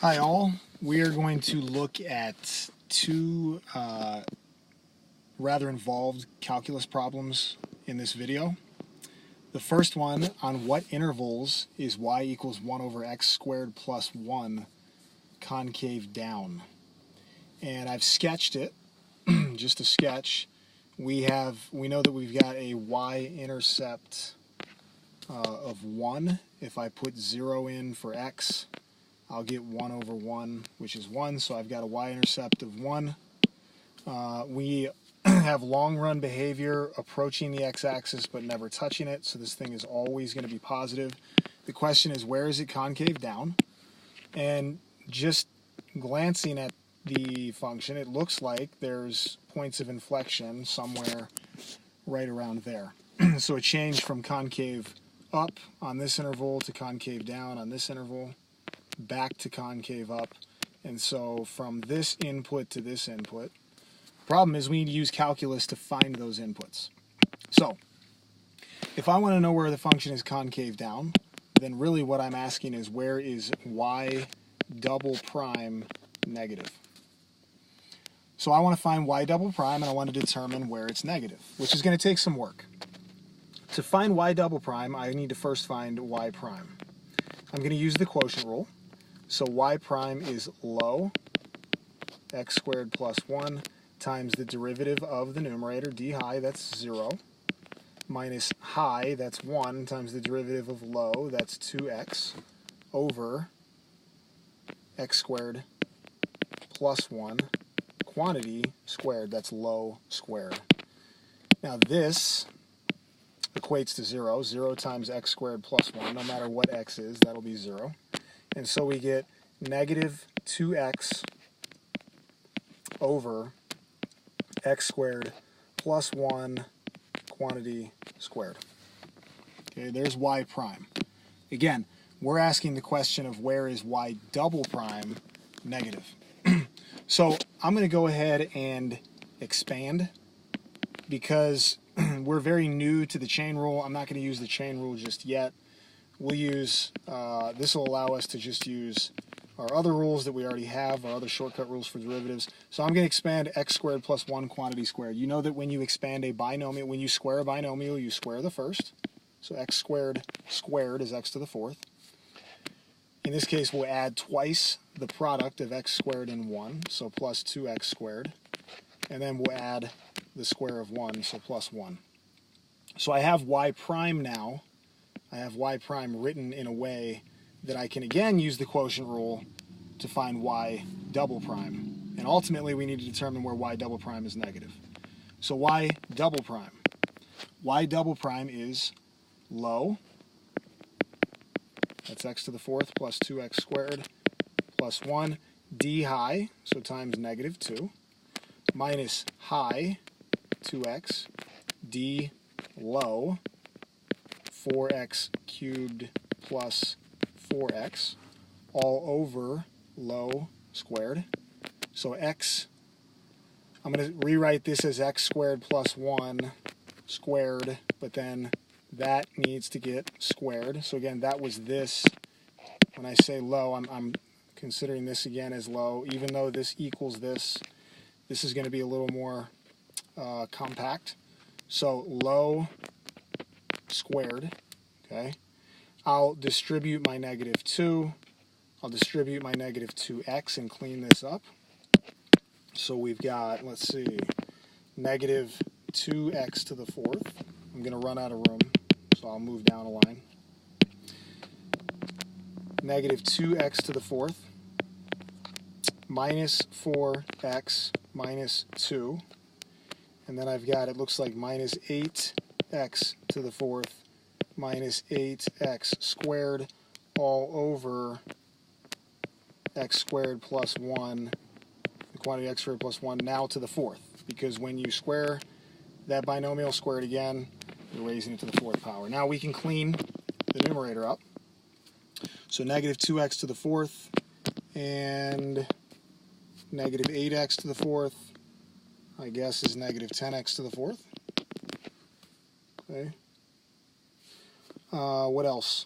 Hi all, we are going to look at two rather involved calculus problems in this video. The first one, on what intervals is y equals 1 over x squared plus 1 concave down? And I've sketched it, just a sketch. We know that we've got a y-intercept of 1. If I put 0 in for x, I'll get 1 over 1, which is 1, so I've got a y-intercept of 1. We have long-run behavior approaching the x-axis but never touching it, so this thing is always going to be positive. The question is, where is it concave down? And just glancing at the function, it looks like there's points of inflection somewhere right around there. So a change from concave up on this interval to concave down on this interval, back to concave up, and so from this input to this input. Problem is we need to use calculus to find those inputs. So if I want to know where the function is concave down, then really what I'm asking is, where is y double prime negative? So I want to find y double prime, and I want to determine where it's negative, which is going to take some work. To find y double prime, I need to first find y prime. I'm going to use the quotient rule. So y prime is low, x squared plus 1, times the derivative of the numerator, d high, that's 0, minus high, that's 1, times the derivative of low, that's 2x, over x squared plus 1, quantity squared, that's low squared. Now this equates to 0. 0 times x squared plus 1, no matter what x is, that'll be 0. And so we get negative 2x over x squared plus 1 quantity squared. Okay, there's y prime. Again, we're asking the question of where is y double prime negative. So I'm going to go ahead and expand because we're very new to the chain rule. I'm not going to use the chain rule just yet. We'll use, this will allow us to just use our other rules that we already have, our other shortcut rules for derivatives. So I'm going to expand x squared plus 1 quantity squared. You know that when you expand a binomial, when you square a binomial, you square the first. So x squared squared is x to the fourth. In this case, we'll add twice the product of x squared and 1, so plus 2x squared. And then we'll add the square of 1, so plus 1. So I have y prime now. I have y prime written in a way that I can again use the quotient rule to find y double prime. And ultimately we need to determine where y double prime is negative. So y double prime. Y double prime is low. That's x to the fourth plus 2x squared plus 1. D high, so times negative 2, minus high, 2x, d low, 4x cubed plus 4x, all over low squared. So x, I'm going to rewrite this as x squared plus 1 squared, but then that needs to get squared. So again, that was this. When I say low, I'm considering this again as low. Even though this equals this, this is going to be a little more compact. So low squared, okay? I'll distribute my negative 2. I'll distribute my negative 2x and clean this up. So we've got, let's see, negative 2x to the fourth. I'm going to run out of room, so I'll move down a line. Negative 2x to the fourth minus 4x minus 2. And then I've got, it looks like minus 8x to the fourth minus 8x squared all over x squared plus 1, the quantity x squared plus 1, now to the fourth. Because when you square that binomial, square it again, you're raising it to the fourth power. Now we can clean the numerator up. So negative 2x to the fourth and negative 8x to the fourth, I guess, is negative 10x to the fourth. Okay. What else?